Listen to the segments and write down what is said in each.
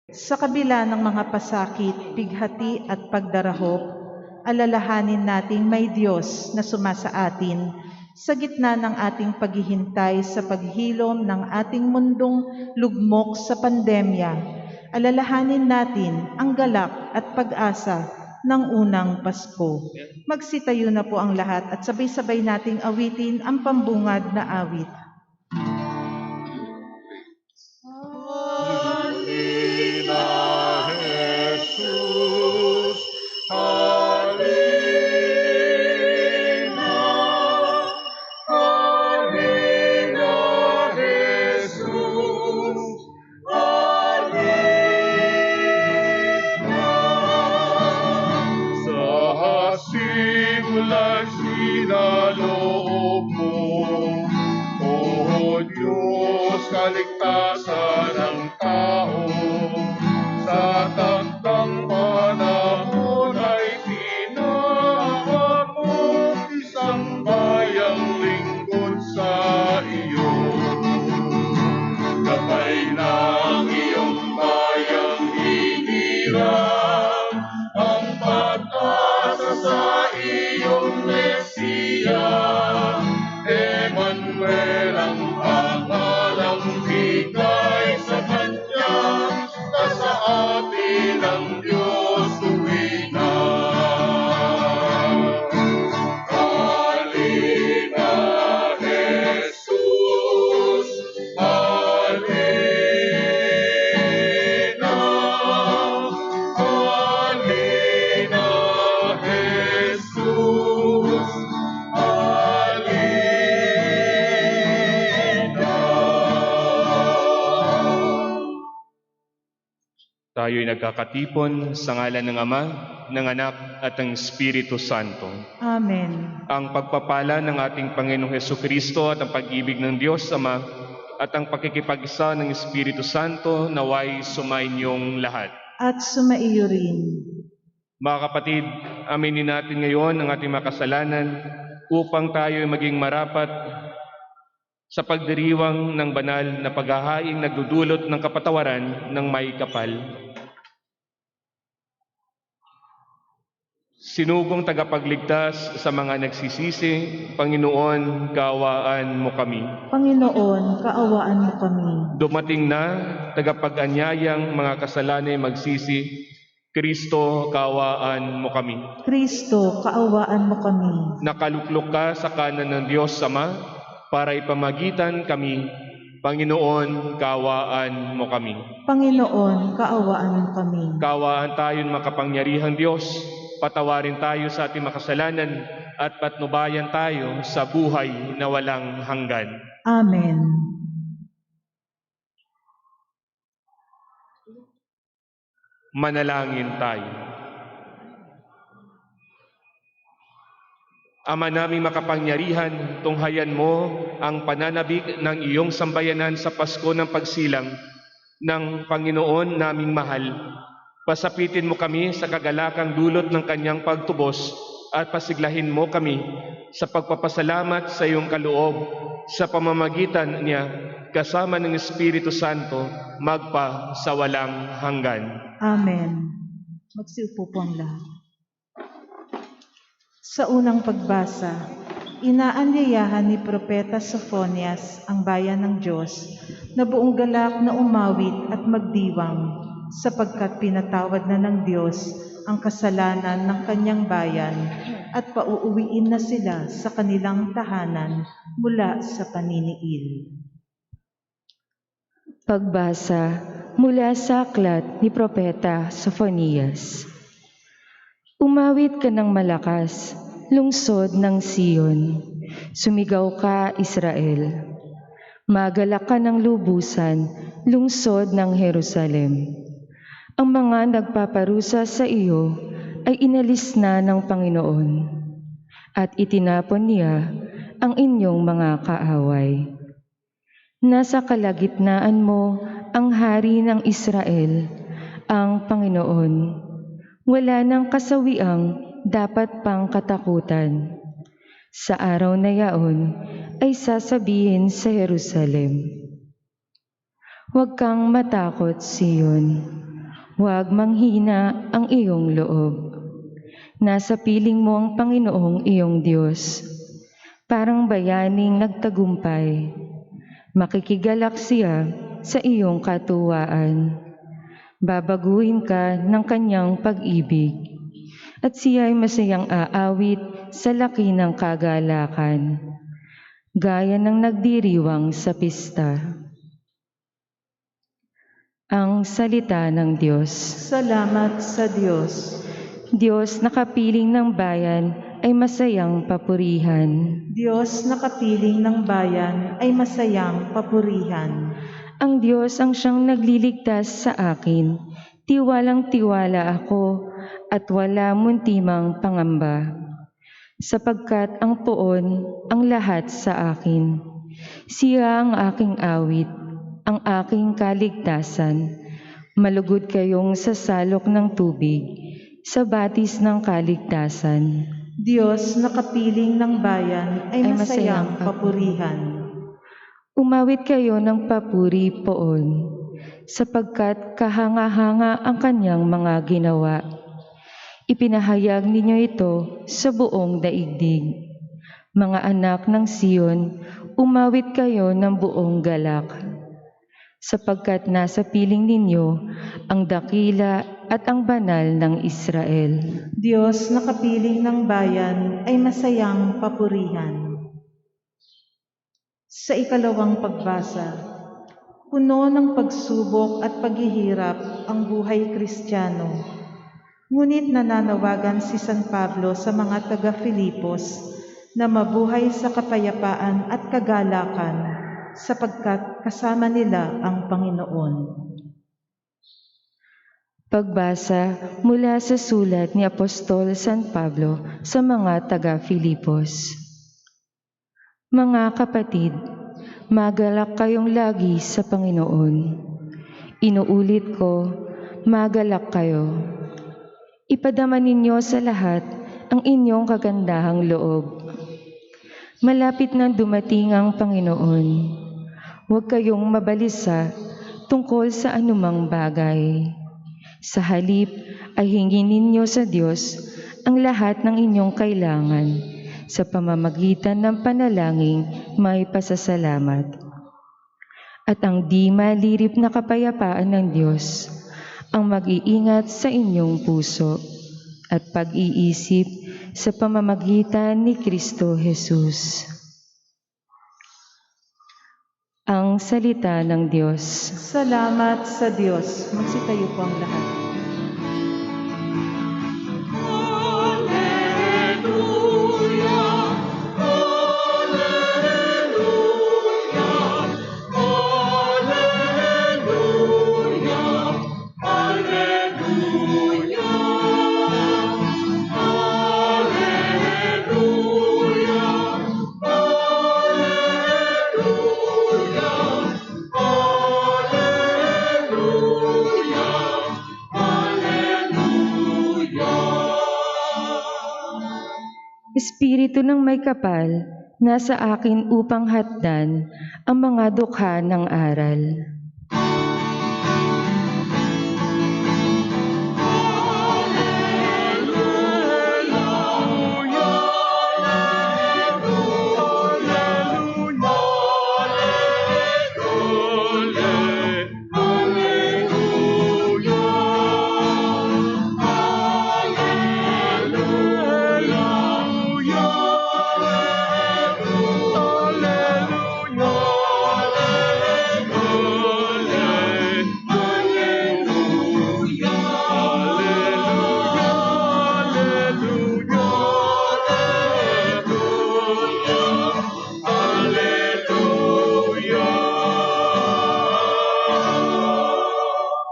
Sa kabila ng mga pasakit, pighati at pagdarahop, alalahanin nating may Diyos na sumasa atin sa gitna ng ating paghihintay sa paghilom ng ating mundong lugmok sa pandemya. Alalahanin natin ang galak at pag-asa ng unang Pasko. Magsitayo na po ang lahat at sabay-sabay nating awitin ang pambungad na awit. Kaligtasan ng tao sa takdang panahon ay tinawag mo isang bayang lingkod sa iyo. Gabay ng iyong bayang hinirang ang pag-asa sa iyong Mesiya. Emmanuel ang pangalang bigay sa kanya, na sa atin ang Diyos uwi na. Halina, Jesus, halina, halina, Jesus, Tayo'y nagkakatipon sa ngalan ng Ama, ng Anak, at ng Espiritu Santo. Amen. Ang pagpapala ng ating Panginoong Hesukristo at ang pag-ibig ng Diyos Ama at ang pakikipag-isa ng Espiritu Santo naway sumainyong lahat. At sumaiyo rin. Mga kapatid, aminin natin ngayon ang ating mga kasalanan upang tayo'y maging marapat sa pagdiriwang ng banal na paghahaing nagdudulot ng kapatawaran ng may kapal. Sinugong tagapagligtas sa mga nagsisisi, Panginoon, kaawaan mo kami. Panginoon, kaawaan mo kami. Dumating na tagapag-anyayang mga kasalanay magsisi, Kristo, kaawaan mo kami. Kristo, kaawaan mo kami. Nakaluklok ka sa kanan ng Diyos Ama para ipamagitan kami. Panginoon, kaawaan mo kami. Panginoon, kaawaan mo kami. Kaawaan tayo ng makapangyarihang Diyos. Patawarin tayo sa ating makasalanan at patnubayan tayo sa buhay na walang hanggan. Amen. Manalangin tayo. Ama naming makapangyarihan, tunghayan mo ang pananabik ng iyong sambayanan sa Pasko ng pagsilang ng Panginoon naming mahal. Pasapitin mo kami sa kagalakang dulot ng kanyang pagtubos at pasiglahin mo kami sa pagpapasalamat sa iyong kaloob sa pamamagitan niya kasama ng Espiritu Santo magpa sa walang hanggan. Amen. Magsiupo po ang lahat. Sa unang pagbasa, inaanyayahan ni Propeta Sophonias ang bayan ng Diyos na buong galak na umawit at magdiwang sapagkat pinatawad na ng Diyos ang kasalanan ng kanyang bayan at pauuwiin na sila sa kanilang tahanan mula sa paniniil. Pagbasa mula sa aklat ni Propeta Sophonias. Umawit ka ng malakas, lungsod ng Siyon. Sumigaw ka, Israel. Magalak ka ng lubusan, lungsod ng Jerusalem. Ang mga nagpaparusa sa iyo ay inalis na ng Panginoon, at itinapon niya ang inyong mga kaaway. Nasa kalagitnaan mo ang Hari ng Israel, ang Panginoon. Wala nang kasawiang dapat pang katakutan. Sa araw na yaon ay sasabihin sa Jerusalem, huwag kang matakot, Siyon. Huwag manghina ang iyong loob. Nasa piling mo ang Panginoong iyong Diyos. Parang bayaning nagtagumpay. Makikigalak siya sa iyong katuwaan. Babaguhin ka ng kanyang pag-ibig. At siya ay masayang aawit sa laki ng kagalakan. Gaya ng nagdiriwang sa pista. Ang salita ng Diyos. Salamat sa Diyos. Diyos na kapiling ng bayan ay masayang papurihan. Diyos na kapiling ng bayan ay masayang papurihan. Ang Diyos ang siyang nagliligtas sa akin. Tiwalang-tiwala ako at wala muntimang pangamba. Sapagkat ang poon ang lahat sa akin. Siya ang aking awit, ang aking kaligtasan. Malugod kayong sa salok ng tubig, sa batis ng kaligtasan. Diyos na kapiling ng bayan ay masayang papurihan. Umawit kayo ng papuri poon, sapagkat kahanga-hanga ang kanyang mga ginawa. Ipinahayag ninyo ito sa buong daigdig. Mga anak ng Siyon, umawit kayo ng buong galak. Sapagkat nasa piling ninyo ang dakila at ang banal ng Israel. Diyos na kapiling ng bayan ay masayang papurihan. Sa ikalawang pagbasa, puno ng pagsubok at paghihirap ang buhay Kristiyano. Ngunit nananawagan si San Pablo sa mga taga-Filipos na mabuhay sa kapayapaan at kagalakan sapagkat kasama nila ang Panginoon. Pagbasa mula sa sulat ni Apostol San Pablo sa mga taga-Filipos. Mga kapatid, magalak kayong lagi sa Panginoon. Inuulit ko, magalak kayo. Ipadama ninyo sa lahat ang inyong kagandahang loob. Malapit na dumating ang Panginoon. Huwag kayong mabalisa tungkol sa anumang bagay. Sa halip ay hingin ninyo sa Diyos ang lahat ng inyong kailangan sa pamamagitan ng panalangin may pasasalamat. At ang di malirip na kapayapaan ng Diyos ang mag-iingat sa inyong puso at pag-iisip sa pamamagitan ni Kristo Jesus. Ang salita ng Diyos. Salamat sa Diyos. Magsitayo po ang lahat. Espiritu ng may kapal, nasa akin upang hatdan ang mga dukha ng aral.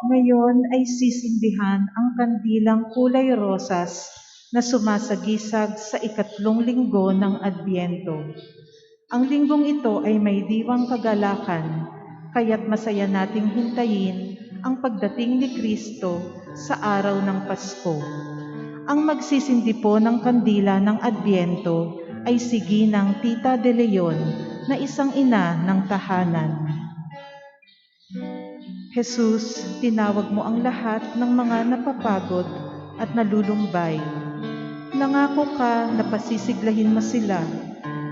Ngayon ay sisindihan ang kandilang kulay rosas na sumasagisag sa ikatlong linggo ng Adbyento. Ang linggong ito ay may diwang kagalakan, kaya't masaya nating hintayin ang pagdating ni Kristo sa araw ng Pasko. Ang magsisindi po ng kandila ng Adbyento ay si Ginang Tita de Leon na isang ina ng tahanan. Jesus, tinawag mo ang lahat ng mga napapagod at nalulumbay. Nangako ka na pasisiglahin mo sila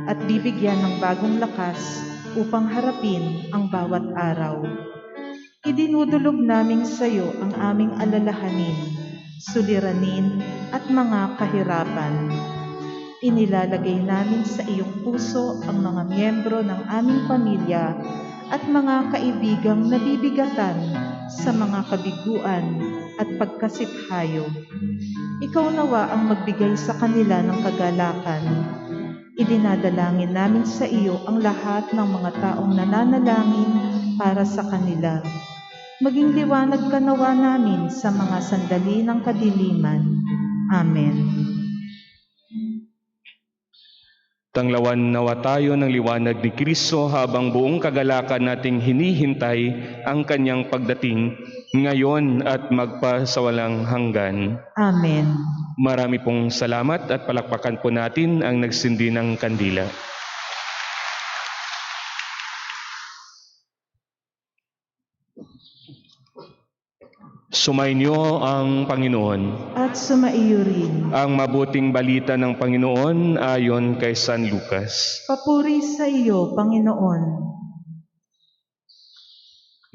at bibigyan ng bagong lakas upang harapin ang bawat araw. Idinudulog namin sa iyo ang aming alalahanin, suliranin at mga kahirapan. Inilalagay namin sa iyong puso ang mga miyembro ng aming pamilya at mga kaibigang nabibigatan sa mga kabiguan at pagkasiphayo. Ikaw nawa ang magbigay sa kanila ng kagalakan. Idinadalangin namin sa iyo ang lahat ng mga taong nananalangin para sa kanila. Maging liwanag ka nawa namin sa mga sandali ng kadiliman. Amen. Tanglawan nawa tayo ng liwanag ni Kristo habang buong kagalakan nating hinihintay ang kanyang pagdating ngayon at magpasawalang hanggan. Amen. Marami pong salamat at palakpakan po natin ang nagsindi ng kandila. Sumainyo ang Panginoon. At sumaiyo rin. Ang mabuting balita ng Panginoon ayon kay San Lucas. Papuri sa iyo, Panginoon.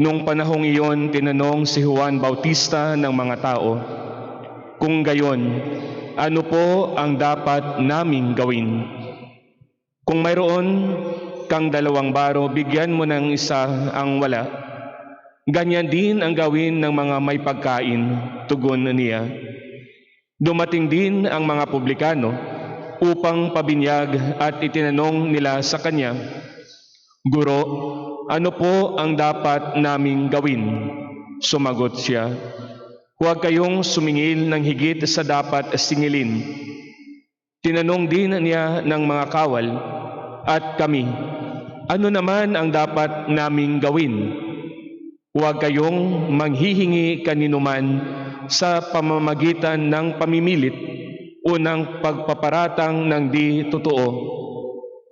Noong panahong iyon, tinanong si Juan Bautista ng mga tao, "Kung gayon, ano po ang dapat naming gawin? Kung mayroon kang 2 baro, bigyan mo ng isa ang wala. Ganyan din ang gawin ng mga may pagkain," tugon niya. Dumating din ang mga publikano upang pabinyag at itinanong nila sa kanya, "Guro, ano po ang dapat naming gawin?" Sumagot siya, "Huwag kayong sumingil ng higit sa dapat singilin." Tinanong din niya ng mga kawal, "At kami, ano naman ang dapat naming gawin?" "Huwag kayong manghihingi kaninuman sa pamamagitan ng pamimilit o ng pagpaparatang ng di totoo.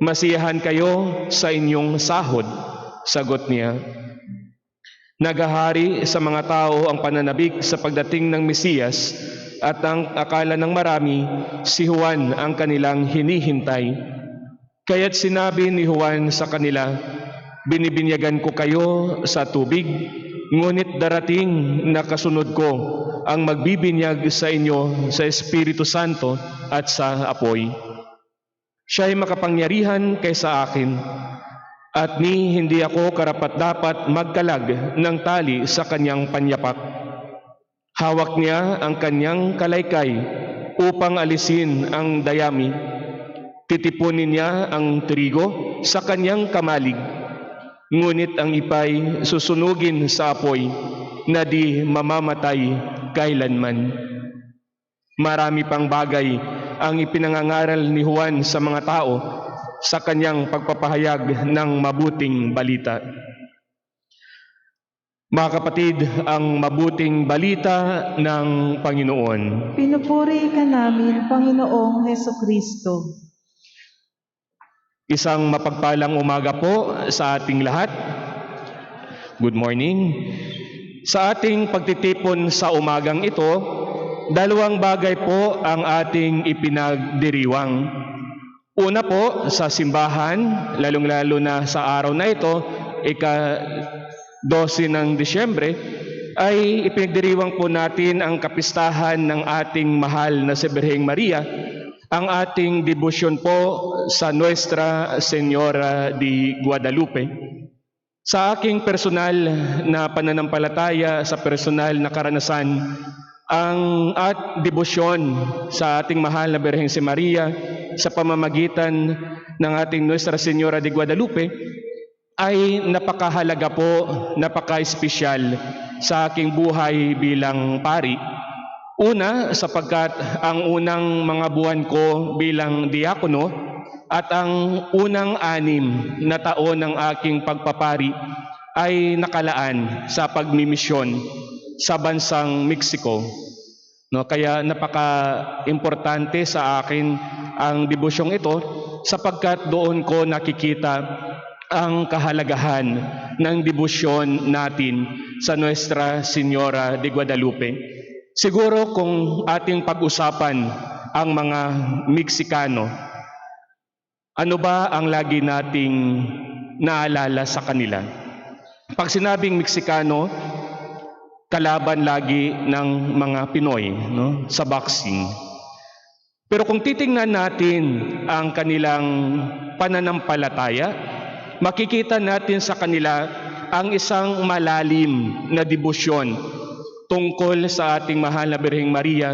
Masiyahan kayo sa inyong sahod," sagot niya. Nagahari sa mga tao ang pananabik sa pagdating ng Mesiyas at ang akala ng marami si Juan ang kanilang hinihintay. Kaya't sinabi ni Juan sa kanila, "Binibinyagan ko kayo sa tubig, ngunit darating na kasunod ko ang magbibinyag sa inyo sa Espiritu Santo at sa apoy. Siya ay makapangyarihan kaysa akin, at hindi ako karapat-dapat magkalag ng tali sa kanyang panyapak. Hawak niya ang kanyang kalaykay upang alisin ang dayami. Titipunin niya ang trigo sa kanyang kamalig, ngunit ang ipay susunugin sa apoy na di mamamatay kailanman." Marami pang bagay ang ipinangangaral ni Juan sa mga tao sa kanyang pagpapahayag ng mabuting balita. Mga kapatid, ang mabuting balita ng Panginoon. Pinupuri ka namin, Panginoong Hesukristo. Isang mapagpalang umaga po sa ating lahat. Good morning. Sa ating pagtitipon sa umagang ito, 2 bagay po ang ating ipinagdiriwang. Una po, sa simbahan, lalong-lalo na sa araw na ito, ika-12 ng Disyembre, ay ipinagdiriwang po natin ang kapistahan ng ating mahal na si Birheng Maria, ang ating debosyon po sa Nuestra Señora de Guadalupe. Sa aking personal na pananampalataya, sa personal na karanasan, ang debosyon sa ating mahal na Birheng si Maria sa pamamagitan ng ating Nuestra Señora de Guadalupe ay napakahalaga po, napaka-espesyal sa aking buhay bilang pari. Una, sapagkat ang unang mga buwan ko bilang diakono at ang unang 6 na taon ng aking pagpapari ay nakalaan sa pagmimisyon sa bansang Mexico. Kaya napaka-importante sa akin ang debosyong ito sapagkat doon ko nakikita ang kahalagahan ng debosyon natin sa Nuestra Señora de Guadalupe. Siguro kung ating pag-usapan ang mga Meksikano, ano ba ang lagi nating naalala sa kanila? Pag sinabing Meksikano, kalaban lagi ng mga Pinoy, no, sa boxing. Pero kung titingnan natin ang kanilang pananampalataya, makikita natin sa kanila ang isang malalim na debosyon tungkol sa ating mahal na Birheng Maria,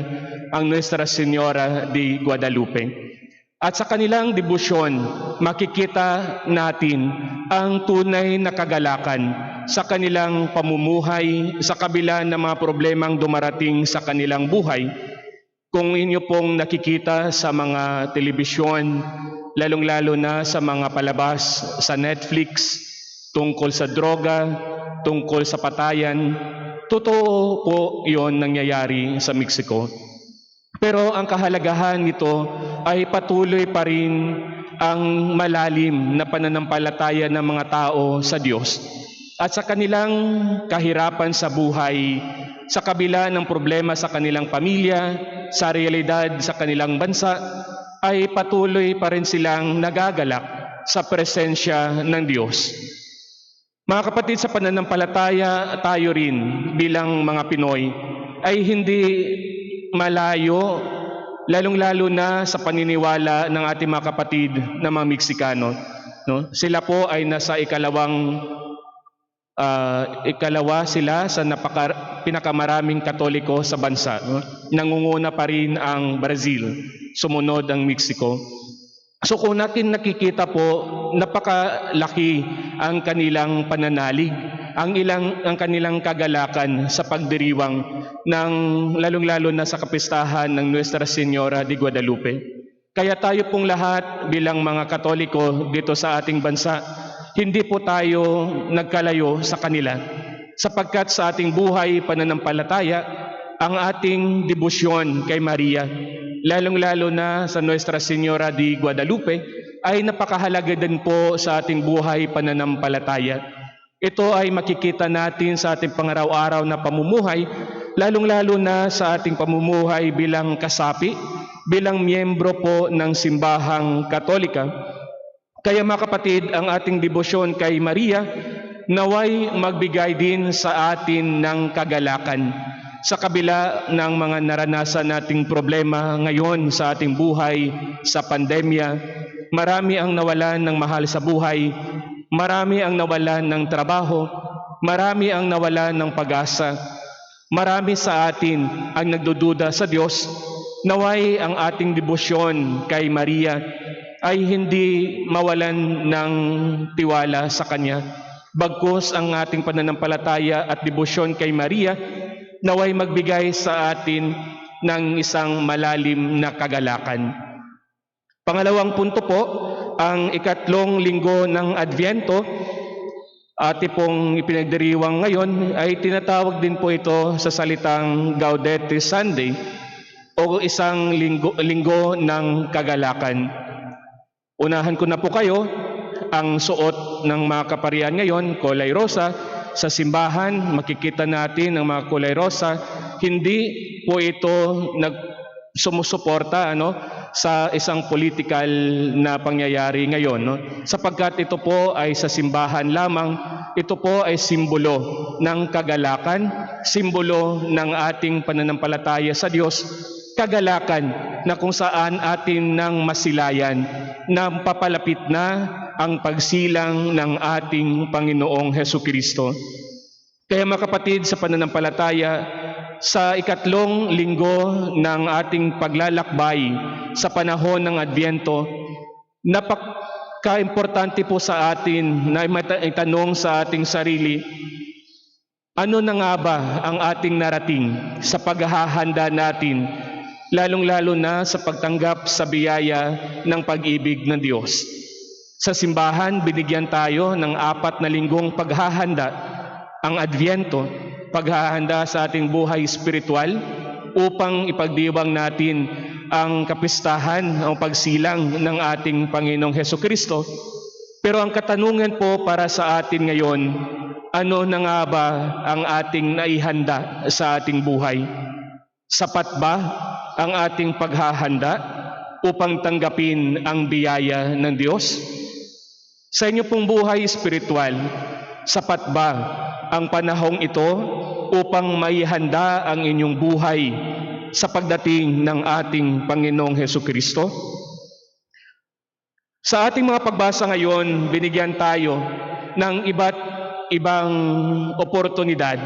ang Nuestra Señora de Guadalupe. At sa kanilang debosyon, makikita natin ang tunay na kagalakan sa kanilang pamumuhay sa kabila ng mga problemang dumarating sa kanilang buhay. Kung inyo pong nakikita sa mga telebisyon, lalong-lalo na sa mga palabas sa Netflix, tungkol sa droga, tungkol sa patayan, totoo po yon nangyayari sa Mexico. Pero ang kahalagahan nito ay patuloy pa rin ang malalim na pananampalataya ng mga tao sa Diyos at sa kanilang kahirapan sa buhay, sa kabila ng problema sa kanilang pamilya, sa realidad sa kanilang bansa, ay patuloy pa rin silang nagagalak sa presensya ng Diyos. Mga kapatid, sa pananampalataya, tayo rin bilang mga Pinoy ay hindi malayo, lalong-lalo na sa paniniwala ng ating mga kapatid na mga Meksikano. No? Sila po ay nasa ikalawa sila sa pinakamaraming Katoliko sa bansa. No? Nangunguna pa rin ang Brazil, sumunod ang Mexico. So kung natin nakikita po, napakalaki ang kanilang pananalig, ang kanilang kagalakan sa pagdiriwang ng lalong-lalo na sa kapistahan ng Nuestra Señora de Guadalupe. Kaya tayo pong lahat bilang mga Katoliko dito sa ating bansa, hindi po tayo nagkalayo sa kanila, sapagkat sa ating buhay pananampalataya, ang ating debosyon kay Maria, lalong-lalo na sa Nuestra Señora de Guadalupe, ay napakahalaga din po sa ating buhay pananampalataya. Ito ay makikita natin sa ating pangaraw-araw na pamumuhay, lalong-lalo na sa ating pamumuhay bilang kasapi, bilang miyembro po ng simbahang Katolika. Kaya mga kapatid, ang ating debosyon kay Maria, naway magbigay din sa atin ng kagalakan sa kabila ng mga naranasan nating problema ngayon sa ating buhay, sa pandemya. Marami ang nawalan ng mahal sa buhay, marami ang nawalan ng trabaho, marami ang nawalan ng pag-asa. Marami sa atin ang nagdududa sa Diyos. Naway ang ating debosyon kay Maria ay hindi mawalan ng tiwala sa Kanya. Bagkus ang ating pananampalataya at debosyon kay Maria, naway magbigay sa atin ng isang malalim na kagalakan. Pangalawang punto po, ang ikatlong linggo ng Adviento, ati pong ipinagdiriwang ngayon, ay tinatawag din po ito sa salitang Gaudete Sunday o isang linggo ng kagalakan. Unahan ko na po kayo, ang suot ng mga kaparian ngayon, kulay rosa. Sa simbahan, makikita natin ang mga kulay rosa. Hindi po ito sumusuporta sa isang political na pangyayari ngayon. No? Sapagkat ito po ay sa simbahan lamang, ito po ay simbolo ng kagalakan, simbolo ng ating pananampalataya sa Diyos, kagalakan na kung saan atin nang masilayan na papalapit na ang pagsilang ng ating Panginoong Hesukristo. Kaya mga kapatid, sa pananampalataya, sa ikatlong linggo ng ating paglalakbay sa panahon ng Adviento, napaka-importante po sa atin na itanong sa ating sarili, ano na nga ba ang ating narating sa paghahanda natin, lalong-lalo na sa pagtanggap sa biyaya ng pag-ibig ng Diyos. Sa simbahan, binigyan tayo ng 4 na linggong paghahanda, ang Adviento, paghahanda sa ating buhay espiritual upang ipagdiwang natin ang kapistahan o pagsilang ng ating Panginoong Hesukristo. Pero ang katanungan po para sa atin ngayon, ano na nga ba ang ating naihanda sa ating buhay? Sapat ba ang ating paghahanda upang tanggapin ang biyaya ng Diyos? Sa inyo pong buhay espiritual, sapat ba ang panahong ito upang maihanda ang inyong buhay sa pagdating ng ating Panginoong Hesukristo? Sa ating mga pagbasa ngayon, binigyan tayo ng iba't ibang oportunidad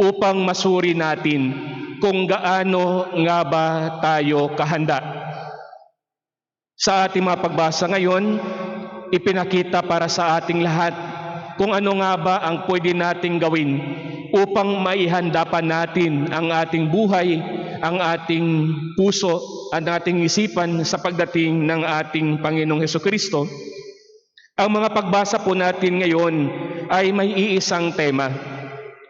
upang masuri natin kung gaano nga ba tayo kahanda. Sa ating mga pagbasa ngayon, ipinakita para sa ating lahat kung ano nga ba ang pwede nating gawin upang maihanda pa natin ang ating buhay, ang ating puso, ang ating isipan sa pagdating ng ating Panginoong Hesukristo. Ang mga pagbasa po natin ngayon ay may iisang tema.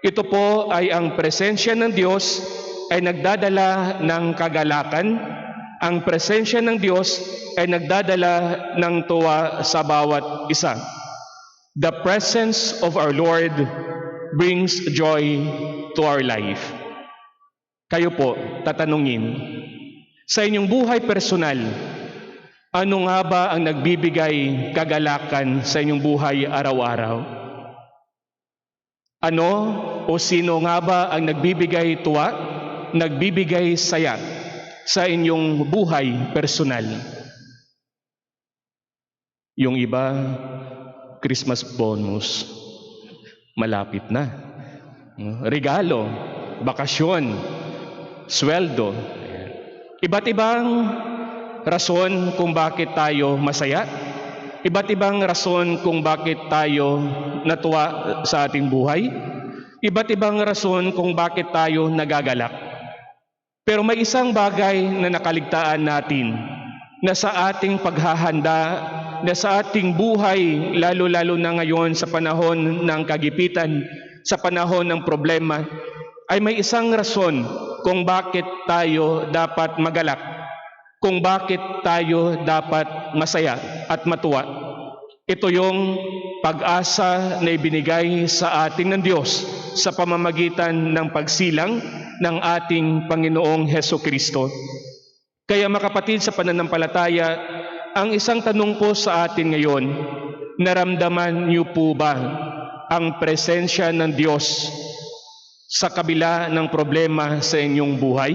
Ito po ay ang presensya ng Diyos ay nagdadala ng kagalakan. Ang presensya ng Diyos ay nagdadala ng tuwa sa bawat isa. The presence of our Lord brings joy to our life. Kayo po, tatanungin, sa inyong buhay personal, ano nga ba ang nagbibigay kagalakan sa inyong buhay araw-araw? Ano o sino nga ba ang nagbibigay tuwa, nagbibigay saya sa inyong buhay personal? Yung iba, Christmas bonus, malapit na. Regalo, bakasyon, sweldo. Iba't ibang rason kung bakit tayo masaya. Iba't ibang rason kung bakit tayo natuwa sa ating buhay. Iba't ibang rason kung bakit tayo nagagalak. Pero may isang bagay na nakaligtaan natin na sa ating paghahanda, na sa ating buhay, lalo-lalo na ngayon sa panahon ng kagipitan, sa panahon ng problema, ay may isang rason kung bakit tayo dapat magalak, kung bakit tayo dapat masaya at matuwa. Ito yung pag-asa na ibinigay sa atin ng Diyos sa pamamagitan ng pagsilang ng ating Panginoong Hesukristo. Kaya mga kapatid sa pananampalataya, ang isang tanong po sa atin ngayon, naramdaman niyo po ba ang presensya ng Diyos sa kabila ng problema sa inyong buhay?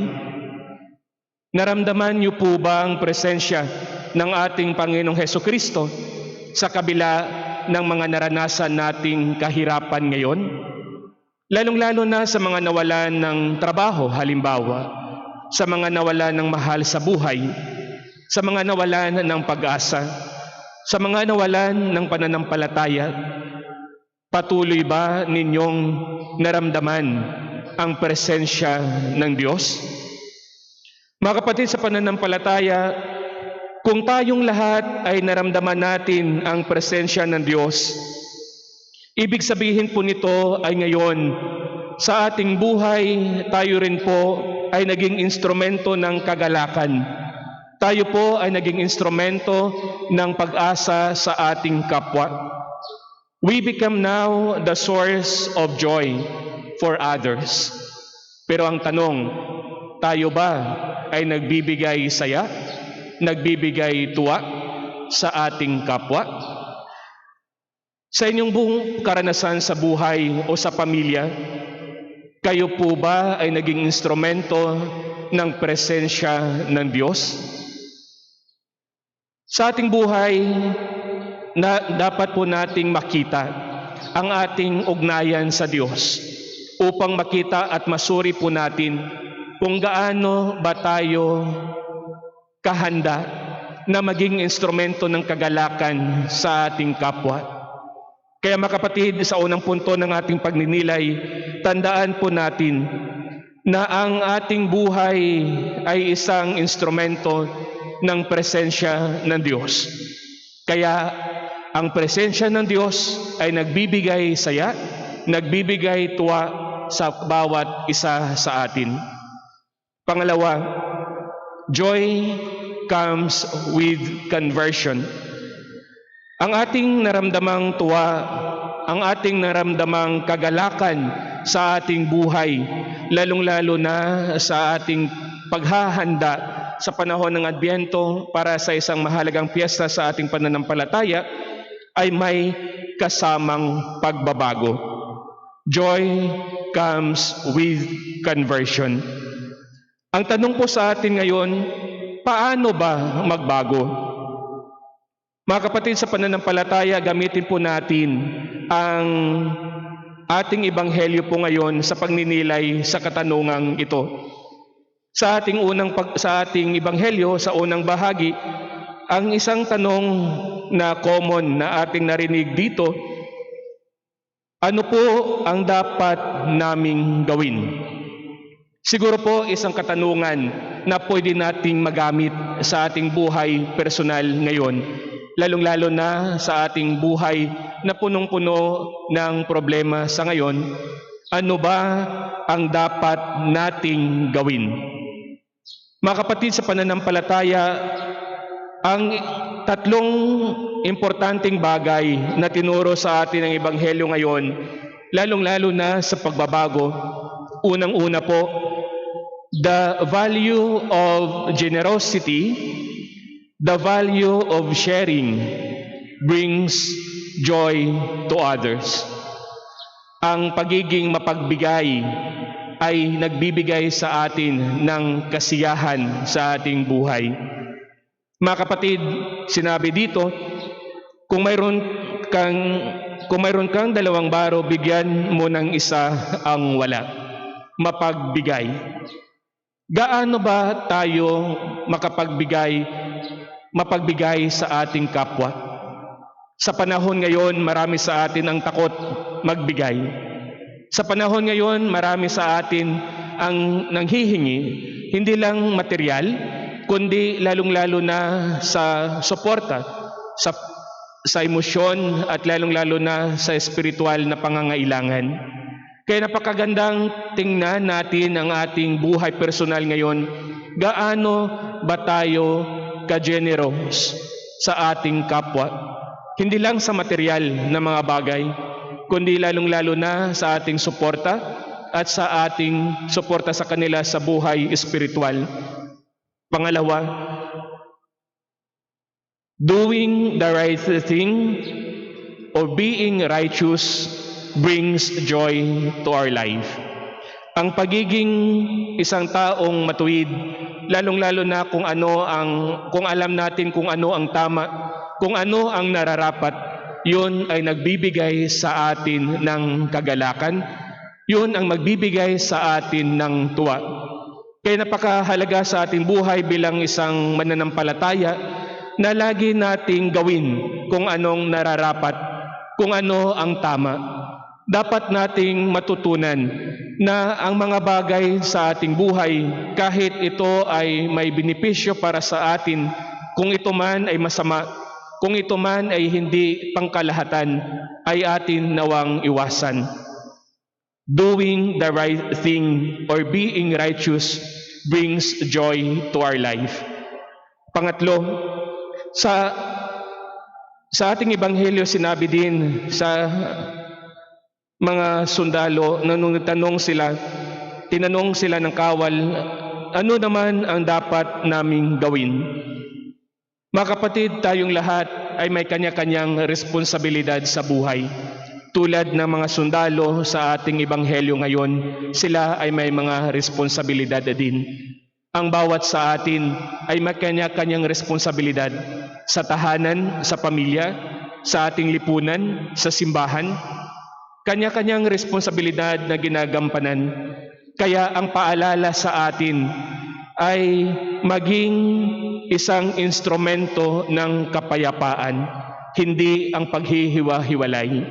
Naramdaman niyo po ba ang presensya ng ating Panginoong Hesukristo sa kabila ng mga naranasan nating kahirapan ngayon? Lalong-lalo na sa mga nawalan ng trabaho, halimbawa, sa mga nawalan ng mahal sa buhay, sa mga nawalan ng pag-asa, sa mga nawalan ng pananampalataya. Patuloy ba ninyong naramdaman ang presensya ng Diyos? Mga kapatid sa pananampalataya, kung tayong lahat ay naramdaman natin ang presensya ng Diyos, ibig sabihin po nito ay ngayon, sa ating buhay, tayo rin po ay naging instrumento ng kagalakan. Tayo po ay naging instrumento ng pag-asa sa ating kapwa. We become now the source of joy for others. Pero ang tanong, tayo ba ay nagbibigay saya, nagbibigay tuwa sa ating kapwa? Sa inyong buong karanasan sa buhay o sa pamilya, kayo po ba ay naging instrumento ng presensya ng Diyos? Sa ating buhay, na dapat po nating makita ang ating ugnayan sa Diyos upang makita at masuri po natin kung gaano ba tayo kahanda na maging instrumento ng kagalakan sa ating kapwa. Kaya mga kapatid, sa unang punto ng ating pagninilay, tandaan po natin na ang ating buhay ay isang instrumento ng presensya ng Diyos. Kaya ang presensya ng Diyos ay nagbibigay saya, nagbibigay tuwa sa bawat isa sa atin. Pangalawa, joy comes with conversion. Ang ating naramdamang tuwa, ang ating naramdamang kagalakan sa ating buhay, lalong-lalo na sa ating paghahanda sa panahon ng Adbyento para sa isang mahalagang piyesta sa ating pananampalataya, ay may kasamang pagbabago. Joy comes with conversion. Ang tanong po sa atin ngayon, paano ba magbago? Mga kapatid, sa pananampalataya, gamitin po natin ang ating ebanghelyo po ngayon sa pagninilay sa katanungang ito. Sa ating ebanghelyo, sa unang bahagi, ang isang tanong na common na ating narinig dito, ano po ang dapat naming gawin? Siguro po isang katanungan na pwede nating magamit sa ating buhay personal ngayon, lalong-lalo na sa ating buhay na punong-puno ng problema sa ngayon. Ano ba ang dapat nating gawin? Mga kapatid, sa pananampalataya, ang tatlong importanteng bagay na tinuro sa atin ng Ebanghelyo ngayon, lalong-lalo na sa pagbabago. Unang-una po, the value of generosity, the value of sharing brings joy to others. Ang pagiging mapagbigay ay nagbibigay sa atin ng kasiyahan sa ating buhay. Mga kapatid, sinabi dito, kung mayroon kang 2 baro, bigyan mo ng isa ang wala. Mapagbigay. Gaano ba tayo mapagbigay sa ating kapwa? Sa panahon ngayon, marami sa atin ang takot magbigay. Sa panahon ngayon, marami sa atin ang nanghihingi, hindi lang material, kundi lalong-lalo na sa suporta, sa emosyon at lalong-lalo na sa espiritual na pangangailangan. Kaya napakagandang tingnan natin ang ating buhay personal ngayon. Gaano ba tayo ka-generous sa ating kapwa? Hindi lang sa material na mga bagay, kundi lalong-lalo na sa ating suporta at sa ating suporta sa kanila sa buhay espiritual. Pangalawa, doing the right thing or being righteous brings joy to our life. Ang pagiging isang taong matuwid, lalong-lalo na kung alam natin kung ano ang tama, kung ano ang nararapat, yun ay nagbibigay sa atin ng kagalakan, yun ang magbibigay sa atin ng tuwa. Kaya napakahalaga sa ating buhay bilang isang mananampalataya na lagi nating gawin kung anong nararapat, kung ano ang tama. Dapat nating matutunan na ang mga bagay sa ating buhay, kahit ito ay may benepisyo para sa atin, kung ito man ay masama, kung ito man ay hindi pangkalahatan, ay atin nawang iwasan. Doing the right thing or being righteous brings joy to our life. Pangatlo, sa ating ebanghelyo sinabi din sa mga sundalo na nung tinanong sila ng kawal, ano naman ang dapat naming gawin? Mga kapatid, tayong lahat ay may kanya-kanyang responsibilidad sa buhay. Tulad ng mga sundalo sa ating ebanghelyo ngayon, sila ay may mga responsibilidad din. Ang bawat sa atin ay may kanya-kanyang responsibilidad sa tahanan, sa pamilya, sa ating lipunan, sa simbahan. Kanya-kanyang responsibilidad na ginagampanan. Kaya ang paalala sa atin ay maging isang instrumento ng kapayapaan, hindi ang paghihiwa-hiwalay.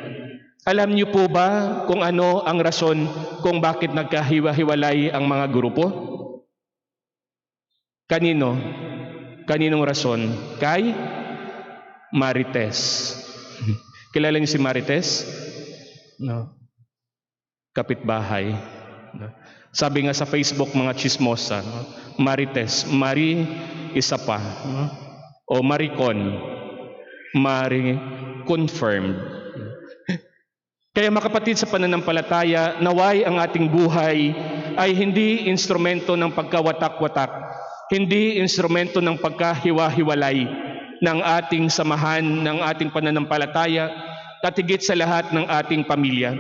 Alam niyo po ba kung ano ang rason kung bakit nagkahiwa-hiwalay ang mga grupo? Kanino? Kaninong rason? Kay Marites. Kilala niyo si Marites? No. Kapitbahay. No. Sabi nga sa Facebook, mga chismosa, no? Marites, Mari isa pa, no? O Maricon. maaring confirmed. Kaya mga kapatid sa pananampalataya, naway ang ating buhay ay hindi instrumento ng pagkawatak-watak, hindi instrumento ng pagkahiwa-hiwalay ng ating samahan, ng ating pananampalataya, at higit sa lahat ng ating pamilya.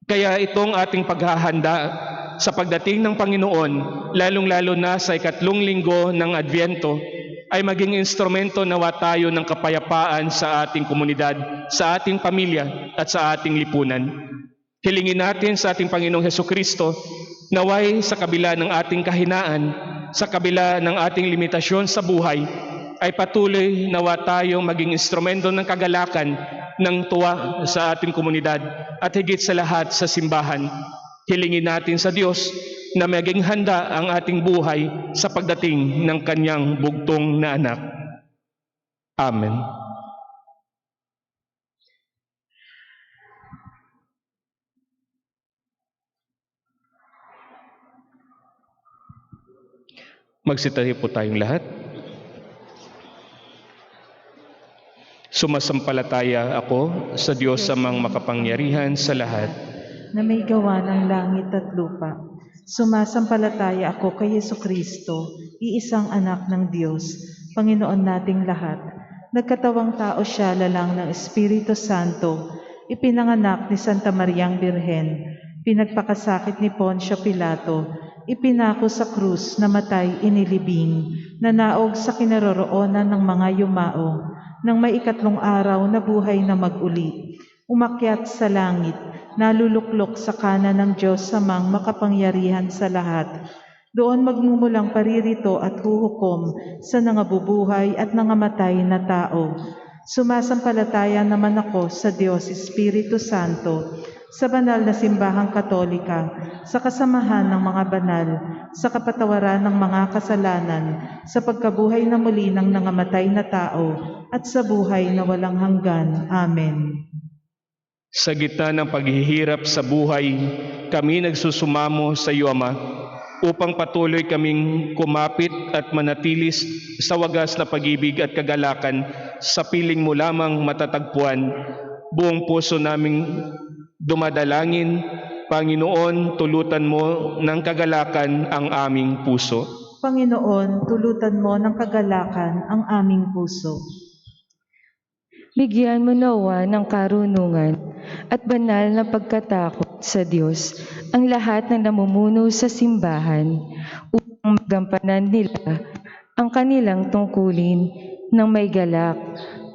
Kaya itong ating paghahanda sa pagdating ng Panginoon, lalong-lalo na sa 3 linggo ng Adbyento, ay maging instrumento nawa tayo ng kapayapaan sa ating komunidad, sa ating pamilya at sa ating lipunan. Hilingin natin sa ating Panginoong Hesukristo, naway sa kabila ng ating kahinaan, sa kabila ng ating limitasyon sa buhay, ay patuloy nawa tayong maging instrumento ng kagalakan, ng tuwa sa ating komunidad at higit sa lahat sa simbahan. Hilingin natin sa Diyos na maging handa ang ating buhay sa pagdating ng Kanyang bugtong na anak. Amen. Magsitayo po tayong lahat. Sumasampalataya ako sa Diyos amang makapangyarihan sa lahat, na may gawa ng langit at lupa. Sumasampalataya ako kay Jesucristo, iisang anak ng Diyos, Panginoon nating lahat. Nagkatawang tao siya lalang ng Espiritu Santo, ipinanganak ni Santa Mariang Birhen, pinagpakasakit ni Poncio Pilato, ipinako sa krus, namatay, inilibing, nanaog sa kinaroroonan ng mga yumao, nang may 3 araw na buhay na mag-uli, umakyat sa langit, naluluklok sa kanan ng Diyos amang makapangyarihan sa lahat. Doon magmumulang paririto at huhukom sa nangabubuhay at nangamatay na tao. Sumasampalataya naman ako sa Diyos Espiritu Santo, sa banal na simbahang katolika, sa kasamahan ng mga banal, sa kapatawaran ng mga kasalanan, sa pagkabuhay na muli ng nangamatay na tao, at sa buhay na walang hanggan. Amen. sa gitna ng paghihirap sa buhay, kami nagsusumamo sa iyo, Ama, upang patuloy kaming kumapit at manatilis sa wagas na pag-ibig at kagalakan sa piling mo lamang matatagpuan. Buong puso naming dumadalangin, Panginoon, tulutan mo ng kagalakan ang aming puso. Panginoon, tulutan mo ng kagalakan ang aming puso. Bigyan mo nawa ng karunungan at banal na pagkatakot sa Diyos ang lahat ng namumuno sa simbahan upang magampanan nila ang kanilang tungkulin ng may galak,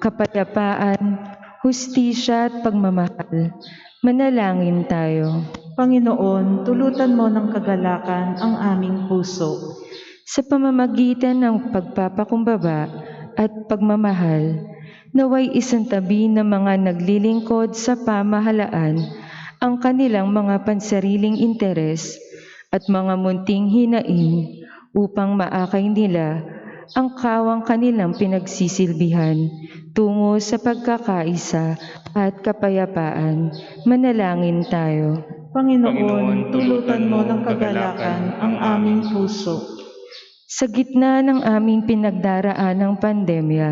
kapayapaan, hustisya at pagmamahal. Manalangin tayo. Panginoon, tulutan mo ng kagalakan ang aming puso. Sa pamamagitan ng pagpapakumbaba at pagmamahal, naway isantabi ng mga naglilingkod sa pamahalaan ang kanilang mga pansariling interes at mga munting hinaing upang maakay nila ang kawang kanilang pinagsisilbihan tungo sa pagkakaisa at kapayapaan. Manalangin tayo. Panginoon, tulutan mo ng kagalakan ang aming puso. Sa gitna ng aming pinagdaraan ng pandemya,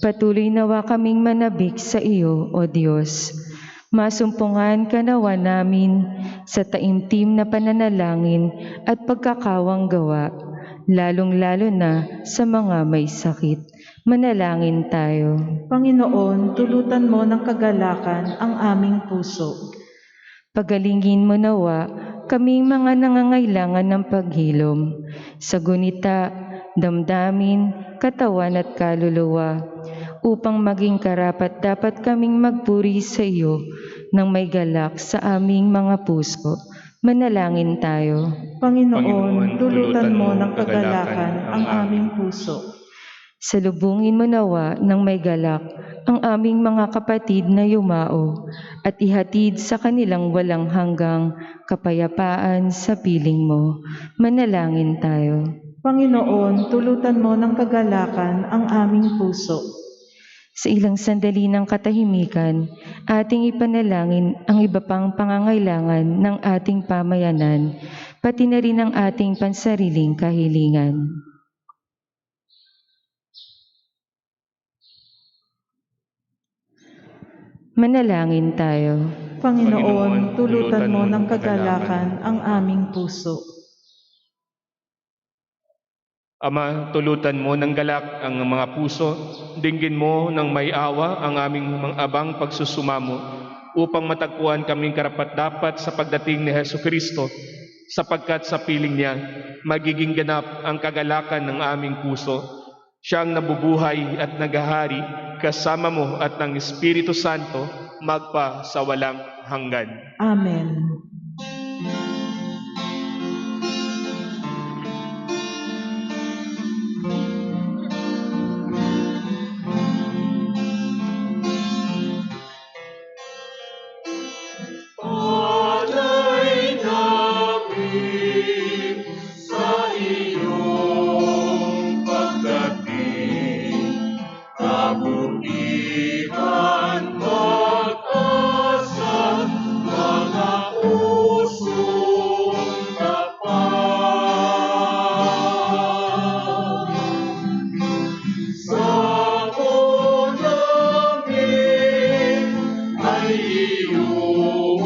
patuloy nawa kaming manabik sa iyo, O Diyos. Masumpungan ka nawa namin sa taimtim na pananalangin at pagkakawang gawa, lalong-lalo na sa mga may sakit. Manalangin tayo. Panginoon, tulutan mo ng kagalakan ang aming puso. Pagalingin mo nawa kaming mga nangangailangan ng paghilom sa gunita, damdamin, katawan at kaluluwa, upang maging karapat-dapat kaming magpuri sa iyo ng may galak sa aming mga puso. Manalangin tayo. Panginoon, tulutan mo ng kagalakan ang aming puso. Salubungin mo nawa ng may galak ang aming mga kapatid na yumao at ihatid sa kanilang walang hanggang kapayapaan sa piling mo. Manalangin tayo. Panginoon, tulutan mo ng kagalakan ang aming puso. Sa ilang sandali ng katahimikan, ating ipanalangin ang iba pang pangangailangan ng ating pamayanan, pati na rin ang ating pansariling kahilingan. Manalangin tayo. Panginoon, tulutan mo ng kagalakan ang aming puso. Ama, tulutan mo ng galak ang mga puso, dinggin mo ng may awa ang aming mga abang pagsusumamo, upang matagpuan kaming karapat-dapat sa pagdating ni Jesucristo, sapagkat sa piling niya, magiging ganap ang kagalakan ng aming puso. Siyang nabubuhay at naghahari, kasama mo at ng Espiritu Santo, magpa sa walang hanggan. Amen. Alay namin sa iyong pagdating, kabutihan mag-asa, mga pusong tapat. Sa namin ay iyong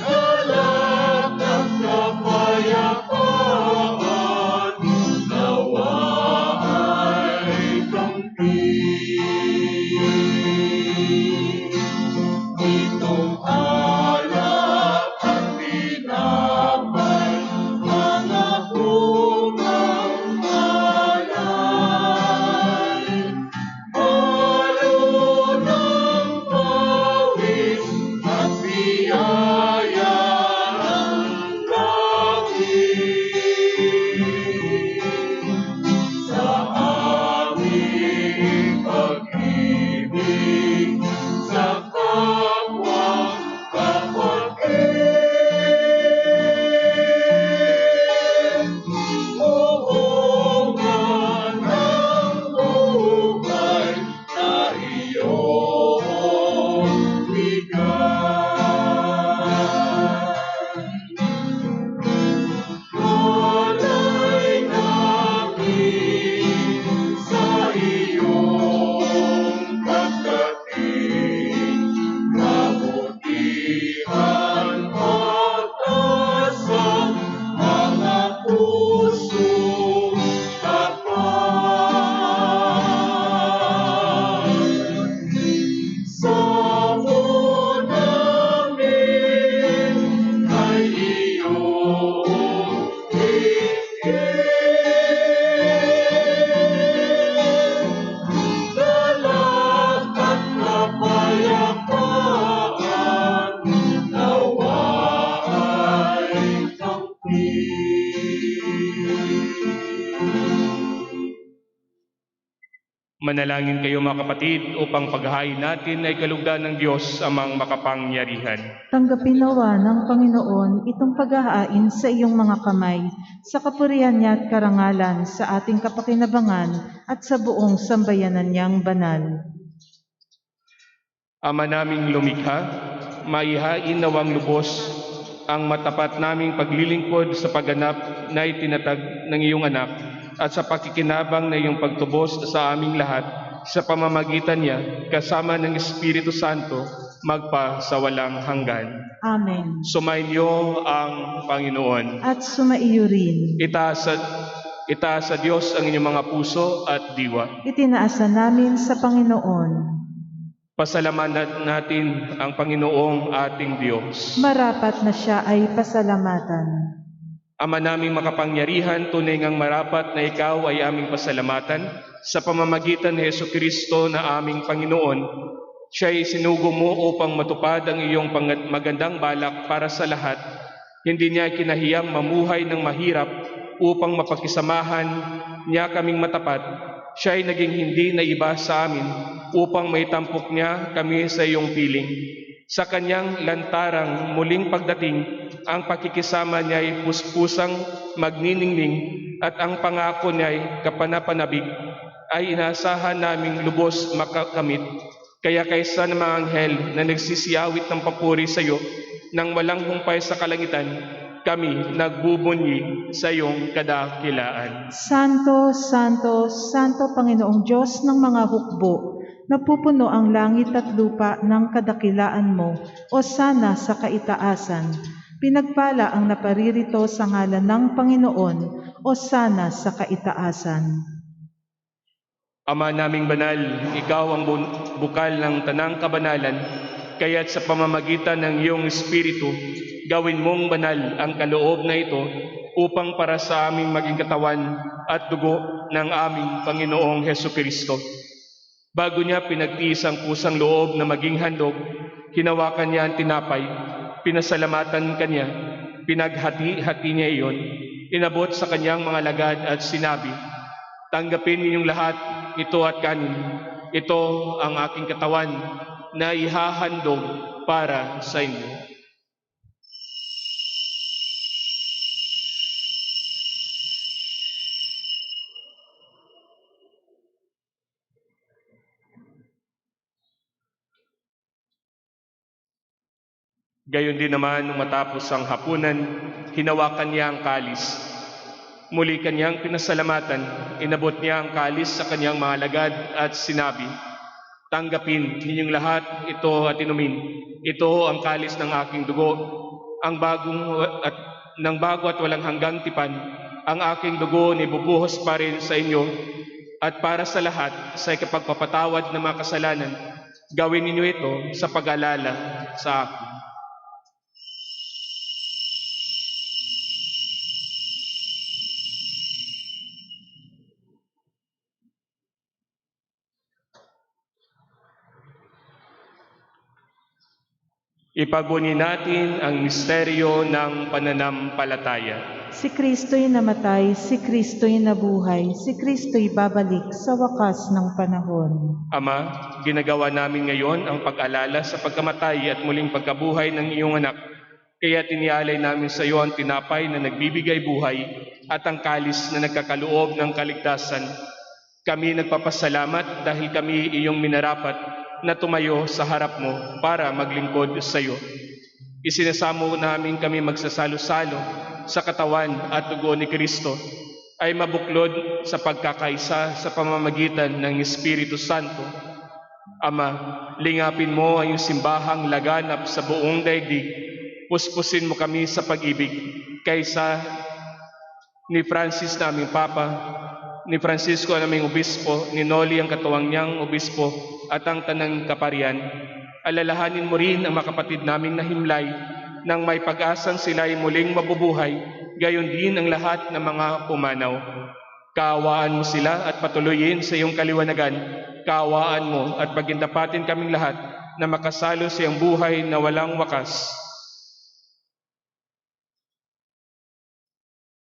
galak at kapayapaan, nawa ay kampi. Itong alak at tinapay, mga bungang alay, halo ng pawis at biyaya ng langit. Sa aming pag-ibig sa kapwa kapatid, buhongan ng buhay na iyong bigay. Alay namin sa iyong pagdating, kabutihan mag-asa, mga pusong tapat. Sa namin ay iyong galak at kapayapaan, nawa ay kampi. Manalangin kayo mga kapatid upang paghahain natin ay kalugdan ng Diyos amang makapangyarihan. Tanggapin nawa ng Panginoon itong paghahain sa iyong mga kamay, sa kapurihan niya at karangalan, sa ating kapakinabangan at sa buong sambayanan niyang banal. Ama naming lumikha, maihain nawang lubos ang matapat naming paglilingkod sa pagganap na itinatag ng iyong anak at sa pakikinabang na iyong pagtubos sa aming lahat sa pamamagitan niya kasama ng Espiritu Santo magpa sa walang hanggan. Amen. Sumainyo ang Panginoon. At sumaiyo rin. Itaas sa Diyos ang inyong mga puso at diwa. Itinaasa namin sa Panginoon. Pasalamatan natin ang Panginoong ating Diyos. Marapat na siya ay pasalamatan. Ama naming makapangyarihan, tunay ngang marapat na ikaw ay aming pasalamatan sa pamamagitan ni Jesucristo na aming Panginoon. Siya ay sinugo mo upang matupad ang iyong magandang balak para sa lahat. Hindi niya kinahiyang mamuhay ng mahirap upang mapakisamahan niya kaming matapat. Siya ay naging hindi na iba sa amin upang maitampok niya kami sa iyong piling. Sa kanyang lantarang muling pagdating, ang pakikisama niya ay puspusang magniningning at ang pangako niya ay kapanapanabik ay inaasahan naming lubos makakamit. Kaya kaysa ng mga anghel na nagsisiyawit ng papuri sa iyo nang walang humpay sa kalangitan, kami nagbubunyi sa iyong kadakilaan. Santo, Santo, Santo Panginoong Diyos ng mga hukbo, napupuno ang langit at lupa ng kadakilaan mo, o sana sa kaitaasan. Pinagpala ang naparirito sa ngalan ng Panginoon, o sana sa kaitaasan. Ama naming banal, ikaw ang bukal ng tanang kabanalan, kaya't sa pamamagitan ng iyong Espiritu, gawin mong banal ang kaloob na ito upang para sa aming maging katawan at dugo ng aming Panginoong Hesukristo. Bago niya pinagtiis ang kusang loob na maging handog, hinawakan niya ang tinapay, pinasalamatan kanya, pinaghati-hati niya iyon, inabot sa kanyang mga lagad at sinabi, "Tanggapin ninyong lahat ito at kanin. Ito ang aking katawan na ihahandog para sa inyo." Gayon din naman, nung matapos ang hapunan, hinawakan niya ang kalis. Muli kanyang pinasalamatan, inabot niya ang kalis sa kanyang mga lagad at sinabi, "Tanggapin ninyong lahat ito at inumin. Ito ang kalis ng aking dugo, ang bago at walang hanggang tipan. Ang aking dugo ni bubuhos pa rin sa inyo at para sa lahat sa ikapagpapatawad ng mga kasalanan. Gawin ninyo ito sa pag-alala sa akin." Ipagbunyi natin ang misteryo ng pananampalataya. Si Kristo'y namatay, si Kristo'y nabuhay, si Kristo'y babalik sa wakas ng panahon. Ama, ginagawa namin ngayon ang pag-alala sa pagkamatay at muling pagkabuhay ng iyong anak. Kaya tinialay namin sa iyo ang tinapay na nagbibigay buhay at ang kalis na nagkakaloob ng kaligtasan. Kami nagpapasalamat dahil kami iyong minarapat na tumayo sa harap mo para maglingkod sa iyo. Isinasamo namin kami magsasalo-salo sa katawan at dugo ni Kristo ay mabuklod sa pagkakaisa sa pamamagitan ng Espiritu Santo. Ama, lingapin mo ang iyong simbahang laganap sa buong daigdig. Puspusin mo kami sa pag-ibig kaysa ni Francis naming Papa, ni Francisco naming Obispo, ni Noli ang katuwang niyang Obispo at ang tanang kaparian. Alalahanin mo rin ang mga kapatid naming nahimlay nang may pag-asang sila'y muling mabubuhay, gayon din ang lahat ng mga pumanaw. Kaawaan mo sila at patuloyin sa iyong kaliwanagan. Kaawaan mo at pagindapatin kaming lahat na makasalo sa iyong buhay na walang wakas.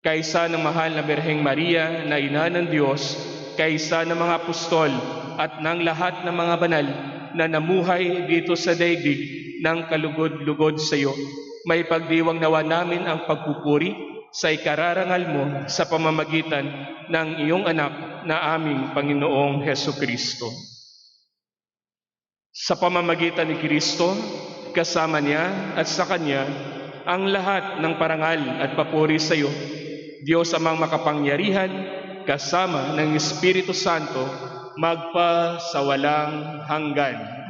Kaysa ng mahal na Birheng Maria na ina ng Diyos, kaysa ng mga apostol at ng lahat ng mga banal na namuhay dito sa daigdig ng kalugod-lugod sa iyo, may pagdiwang nawa namin ang pagpupuri sa ikararangal mo sa pamamagitan ng iyong anak na aming Panginoong Hesukristo. Sa pamamagitan ni Kristo, kasama niya at sa Kanya, ang lahat ng parangal at papuri sa iyo, Diyos amang makapangyarihan, kasama ng Espiritu Santo, magpa sa walang hanggan.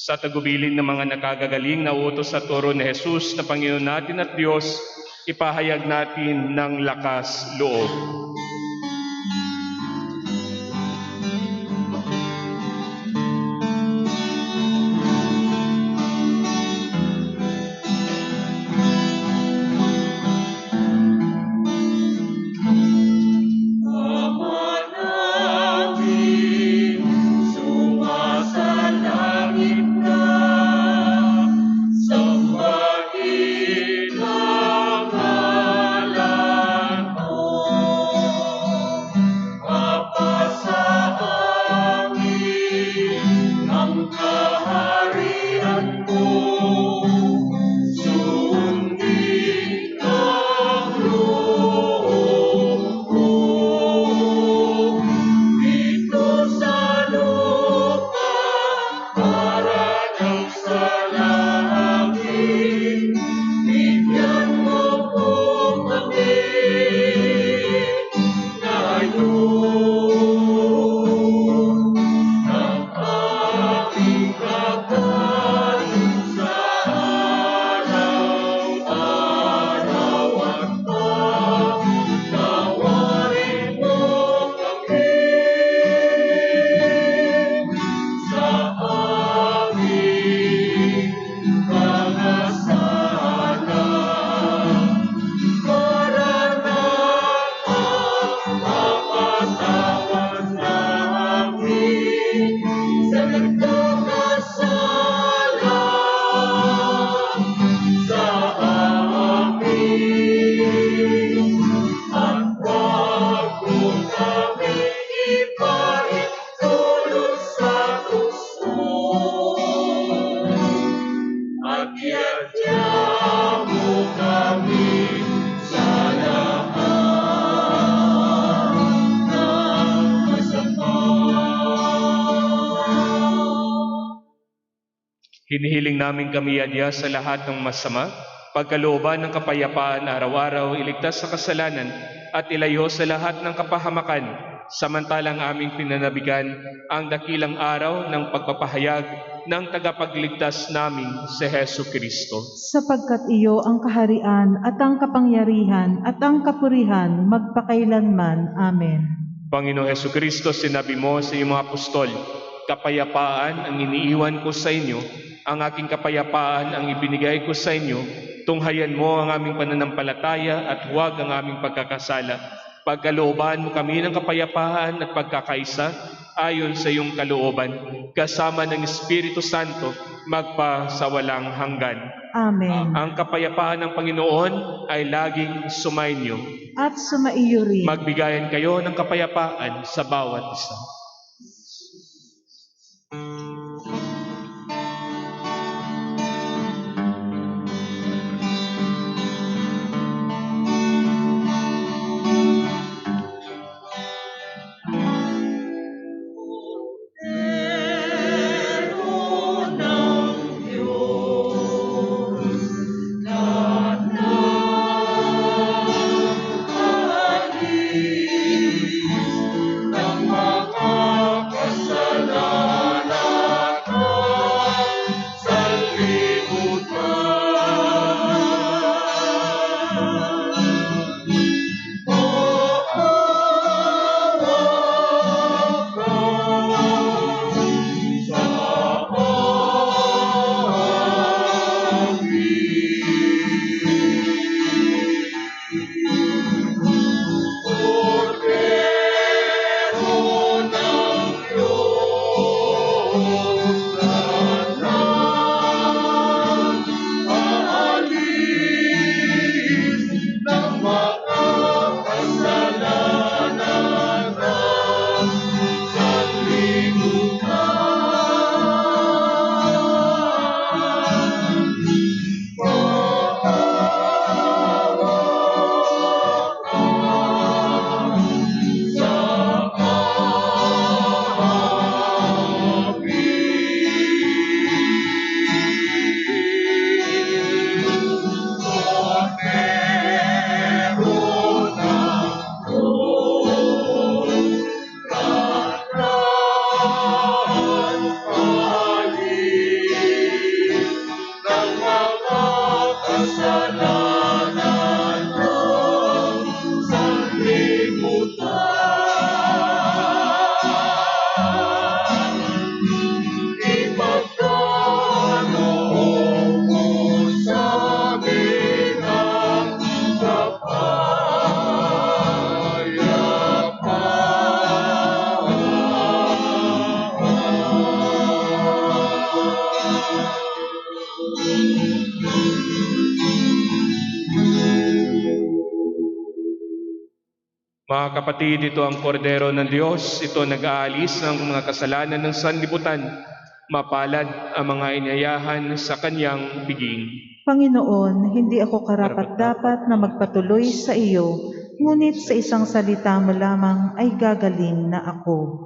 Sa tagubilin ng mga nakagagaling na utos sa turo ni Jesus na Panginoon natin at Diyos, ipahayag natin ng lakas loob. Sambahin ang ngalan mo. Hinihiling namin kami adya sa lahat ng masama, pagkalooban ng kapayapaan araw-araw, iligtas sa kasalanan at ilayo sa lahat ng kapahamakan, samantalang aming pinanabigan ang dakilang araw ng pagpapahayag ng tagapagligtas namin si Hesu Kristo. Sapagkat iyo ang kaharian at ang kapangyarihan at ang kapurihan magpakailanman. Amen. Panginoong Hesu Kristo, sinabi mo sa iyong mga apostol, kapayapaan ang iniiwan ko sa inyo, ang aking kapayapaan ang ibinigay ko sa inyo, tunghayan mo ang aming pananampalataya at huwag ang aming pagkakasala. Pagkalooban mo kami ng kapayapaan at pagkakaisa ayon sa iyong kalooban, kasama ng Espiritu Santo, magpasawalang hanggan. Amen. Ang kapayapaan ng Panginoon ay laging sumainyo. At sumaiyo rin. Magbigayan kayo ng kapayapaan sa bawat isa. Mga kapatid, ito ang kordero ng Diyos. Ito nag-aalis ng mga kasalanan ng sanlibutan. Mapalad ang mga inyayahan sa kanyang piging. Panginoon, hindi ako karapat-dapat na magpatuloy sa iyo, ngunit sa isang salita mo lamang ay gagaling na ako.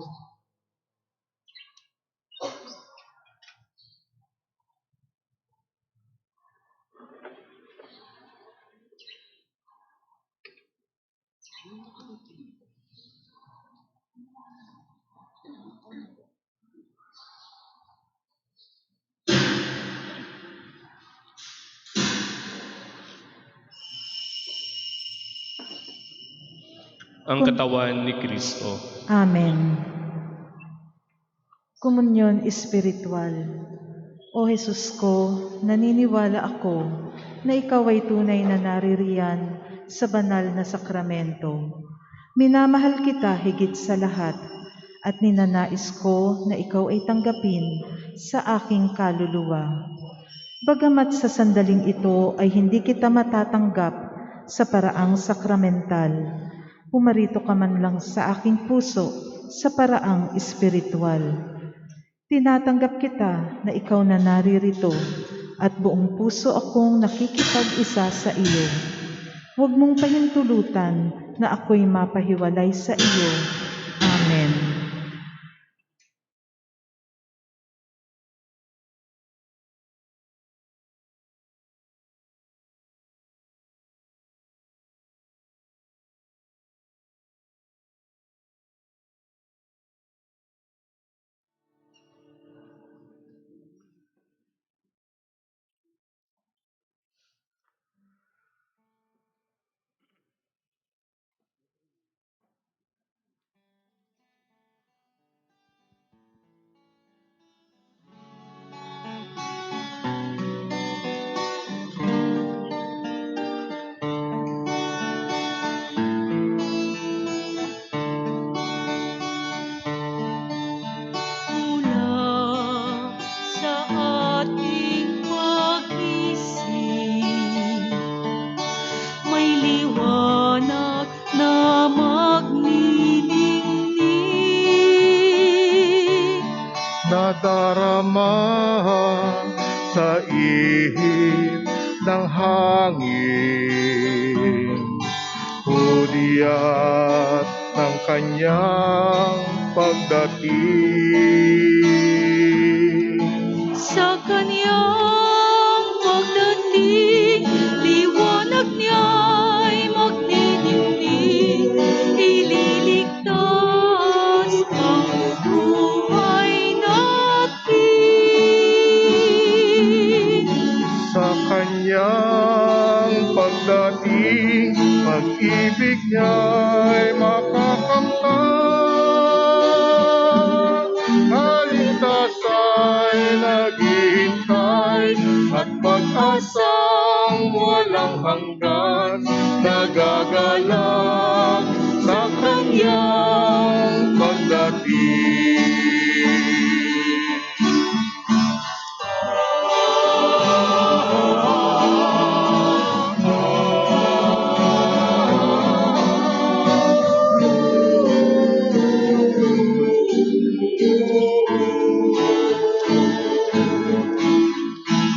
Ang katawan ni Kristo. Amen. Komunyon Espiritual. O Jesus ko, naniniwala ako na ikaw ay tunay na naririyan sa banal na sakramento. Minamahal kita higit sa lahat at ninanais ko na ikaw ay tanggapin sa aking kaluluwa. Bagamat sa sandaling ito ay hindi kita matatanggap sa paraang sakramental, pumarito ka man lang sa aking puso sa paraang espiritual. Tinatanggap kita na ikaw na naririto at buong puso akong nakikipag-isa sa iyo. Huwag mong pahintulutan na ako'y mapahiwalay sa iyo. Amen. nadarama sa ihip ng hangin. Hudyat ng kanyang pagdating. Sa kanyang pagdating, liwanag niya'y magniningning, ililigtas ang buhay natin. Sa kanyang pagdating, pag-ibig niya'y makakamtan. Kaligtasa'y naghihintay at pag-asang walang hanggan, nagagalak sa kanyang pagdating.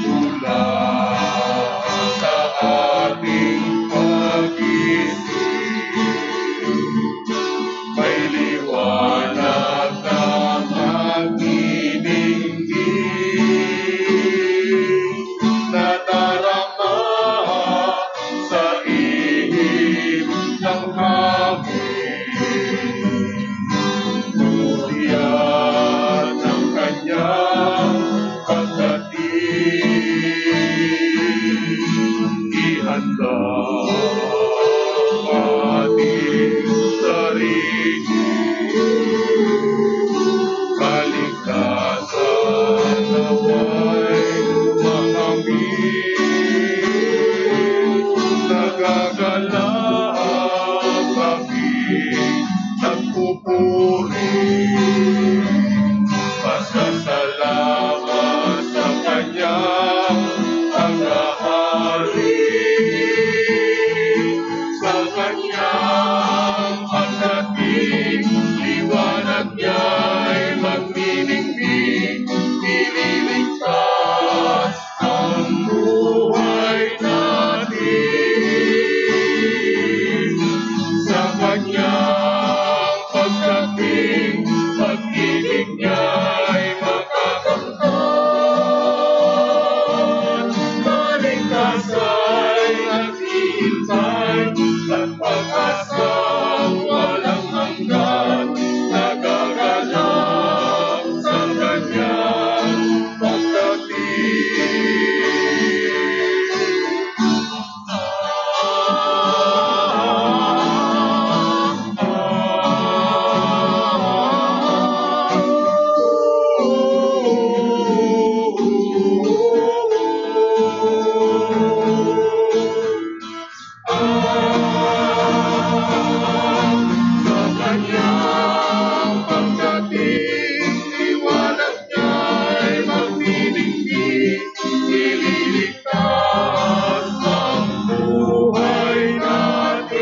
Mula sa ating pag-isip, may liwanag na magniningning, nadarama sa ihip ng hangin. Hudyat ng kanyang pagdating, ihanda ating sarili, kaligtasan nawa'y makamit, nagagalak kaming nagpupuri, pasasalamat sa kanyang paghahari. Sa kanyang pagdating, liwanag niya'y magniningning, ililigtas ang buhay natin. Sa kanyang pagdating, pag-ibig niya'y makakamtan. Kaligtasa'y naghihintay at pag-asang walang hanggan, nagagalak sa kanyang pagdating. Sa kanyang pagdating, liwanag niya'y magniningning, ililigtas ang buhay natin.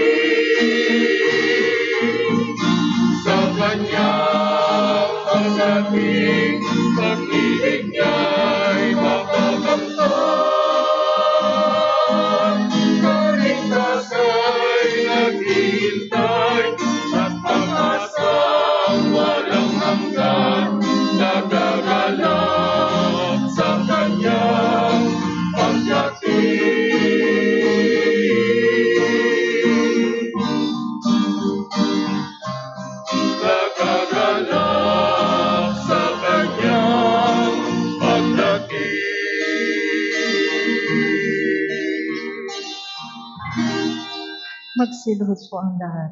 Sa kanyang pagdating, pag-ibig niya'y makakamtan. Kaligtasa'y naghihintay at pag-asang walang hanggan, nagagalak sa kanyang pagdating. Nagagalak sa kanyang pagdating. Magsiluhod po ang lahat.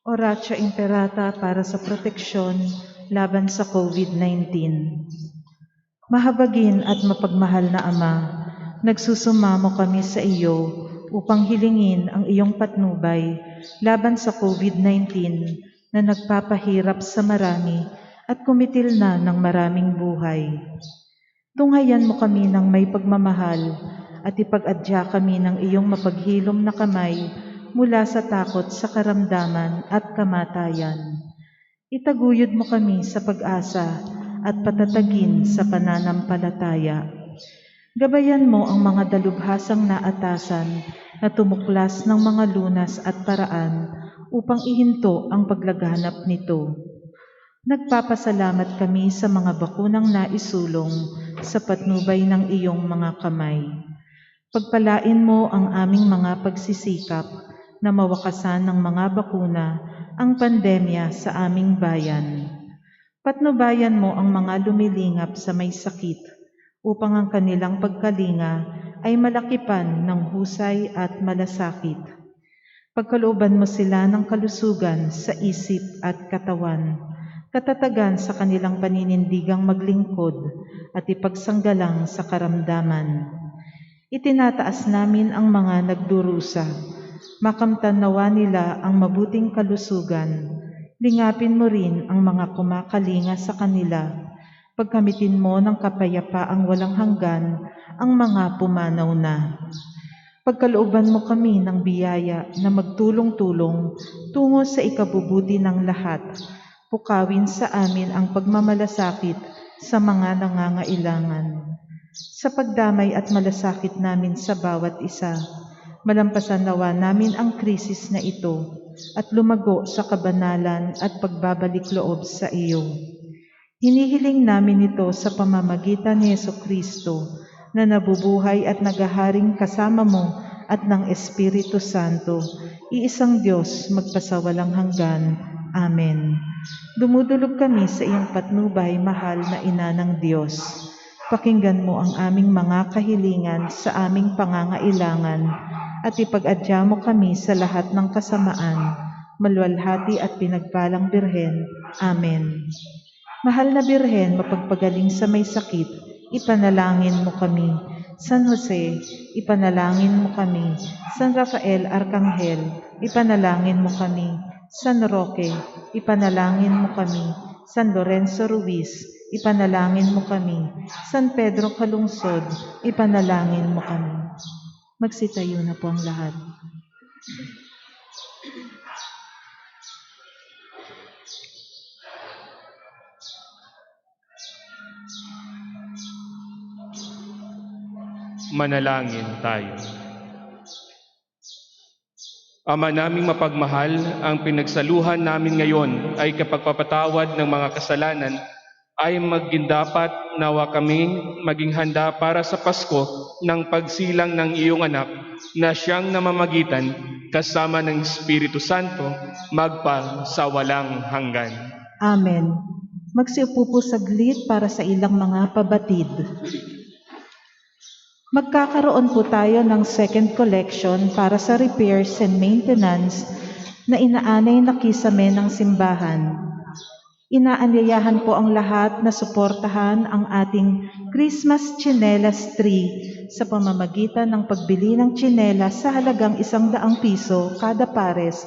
Oratio Imperata para sa proteksyon laban sa COVID-19. Mahabagin at mapagmahal na Ama, nagsusumamo kami sa iyo upang hilingin ang iyong patnubay laban sa COVID-19 na nagpapahirap sa marami at kumitil na ng maraming buhay. Tunghayan mo kami ng may pagmamahal at ipag-adya kami ng iyong mapaghilom na kamay mula sa takot sa karamdaman at kamatayan. Itaguyod mo kami sa pag-asa at patatagin sa pananampalataya. Gabayan mo ang mga dalubhasang naatasan na tumuklas ng mga lunas at paraan upang ihinto ang paglaganap nito. Nagpapasalamat kami sa mga bakunang naisulong sa patnubay ng iyong mga kamay. Pagpalain mo ang aming mga pagsisikap na mawakasan ng mga bakuna ang pandemya sa aming bayan. Patnubayan mo ang mga lumilingap sa may sakit upang ang kanilang pagkalinga ay malakipan ng husay at malasakit. Pagkalooban mo sila ng kalusugan sa isip at katawan, katatagan sa kanilang paninindigang maglingkod at ipagsanggalang sa karamdaman. Itinataas namin ang mga nagdurusa, makamtan nawa nila ang mabuting kalusugan. Lingapin mo rin ang mga kumakalinga sa kanila. Pagkamitin mo ng kapayapaang walang hanggan ang mga pumanaw na. Pagkalooban mo kami ng biyaya na magtulong-tulong tungo sa ikabubuti ng lahat. Pukawin sa amin ang pagmamalasakit sa mga nangangailangan. Sa pagdamay at malasakit namin sa bawat isa, malampasan nawa namin ang krisis na ito at lumago sa kabanalan at pagbabalik loob sa iyo. Hinihiling namin ito sa pamamagitan ni Jesucristo na nabubuhay at naghaharing kasama mo at ng Espiritu Santo, iisang Diyos magpasawalang hanggan. Amen. Dumudulog kami sa iyong patnubay, mahal na Ina ng Diyos. Pakinggan mo ang aming mga kahilingan sa aming pangangailangan at ipag-adya mo kami sa lahat ng kasamaan, maluwalhati at pinagpalang Birhen. Amen. Mahal na Birhen, mapagpagaling sa may sakit, ipanalangin mo kami. San Jose, ipanalangin mo kami. San Rafael Arcangel, ipanalangin mo kami. San Roque, ipanalangin mo kami. San Lorenzo Ruiz, ipanalangin mo kami. San Pedro Calungsod, ipanalangin mo kami. Magsitayo na po ang lahat. Manalangin tayo. Ama naming mapagmahal, ang pinagsaluhan namin ngayon ay kapagpapatawad ng mga kasalanan ay maging dapat nawa kaming maging handa para sa Pasko ng pagsilang ng iyong anak na siyang namamagitan kasama ng Espiritu Santo magpa sa walang hanggan. Amen. Magsiupo po saglit para sa ilang mga pabatid. Magkakaroon po tayo ng second collection para sa repairs and maintenance na inaanay na kisame ng simbahan. Inaanyayahan po ang lahat na suportahan ang ating Christmas Chinelas Tree sa pamamagitan ng pagbili ng tsinelas sa halagang 100 piso kada pares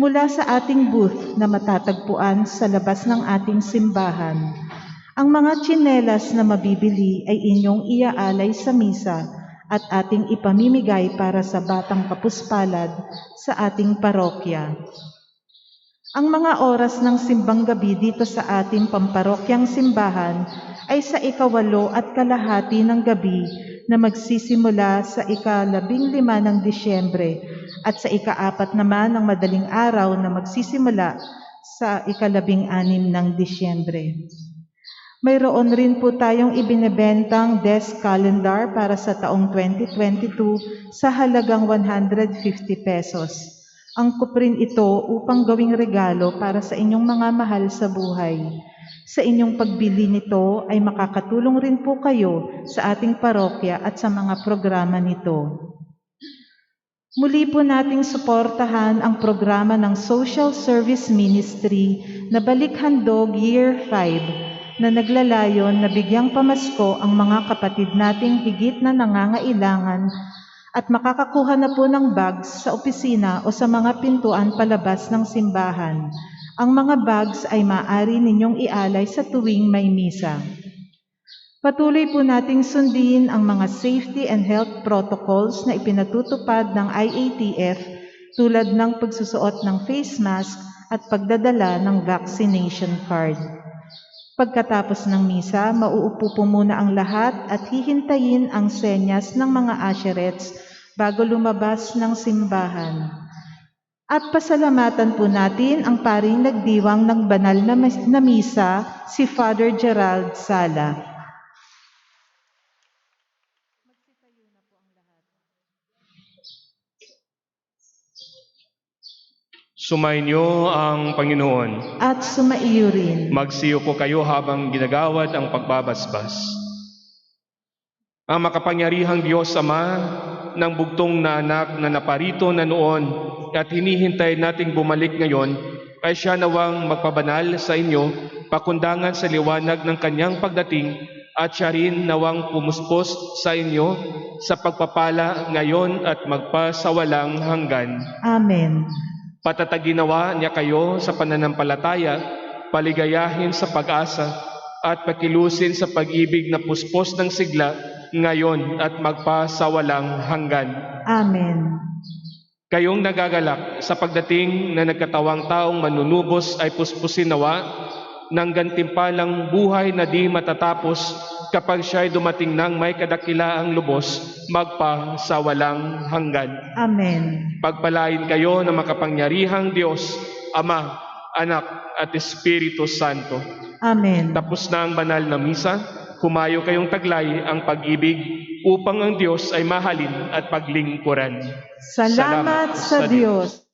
mula sa ating booth na matatagpuan sa labas ng ating simbahan. Ang mga tsinelas na mabibili ay inyong iaalay sa misa at ating ipamimigay para sa batang kapuspalad sa ating parokya. Ang mga oras ng simbang gabi dito sa ating pamparokyang simbahan ay sa 8:30 ng gabi na magsisimula sa 15 ng Disyembre at sa 4 naman ng madaling araw na magsisimula sa 16 ng Disyembre. Mayroon rin po tayong ibinebentang desk calendar para sa taong 2022 sa halagang 150 pesos. Angkop rin ito upang gawing regalo para sa inyong mga mahal sa buhay. Sa inyong pagbili nito ay makakatulong rin po kayo sa ating parokya at sa mga programa nito. Muli po nating suportahan ang programa ng Social Service Ministry na Balik Handog Year 5 na naglalayon na bigyang pamasko ang mga kapatid nating higit na nangangailangan at makakakuha na po ng bags sa opisina o sa mga pintuan palabas ng simbahan. Ang mga bags ay maaari ninyong ialay sa tuwing may misa. Patuloy po nating sundin ang mga safety and health protocols na ipinatutupad ng IATF tulad ng pagsusuot ng face mask at pagdadala ng vaccination card. Pagkatapos ng misa, mauupo po muna ang lahat at hihintayin ang senyas ng mga asherets bago lumabas ng simbahan. At pasalamatan po natin ang paring nagdiwang ng banal na misa, si Father Gerald Sala. Sumainyo ang Panginoon. At sumaiyo rin. Magsiyo po kayo habang ginagawad ang pagbabasbas. Ang makapangyarihang Diyos Ama ng bugtong na anak na naparito na noon at hinihintay nating bumalik ngayon, ay siya nawang magpabanal sa inyo, pakundangan sa liwanag ng kanyang pagdating, at siya rin nawang pumuspos sa inyo sa pagpapala ngayon at magpasawalang hanggan. Amen. Patataginawa niya kayo sa pananampalataya, paligayahin sa pag-asa, at pakilusin sa pag-ibig na puspos ng sigla ngayon at magpasawalang hanggan. Amen. Kayong nagagalak sa pagdating na nagkatawang taong manunubos ay puspusin nawa ng gantimpalang buhay na di matatapos kapag siya'y dumating ng may kadakilaang lubos, magpasawalang hanggan. Amen. Pagpalain kayo ng makapangyarihang Diyos, Ama, Anak, at Espiritu Santo. Amen. Tapos na ang banal na misa, humayo kayong taglay ang pag-ibig upang ang Diyos ay mahalin at paglingkuran. Salamat sa Diyos.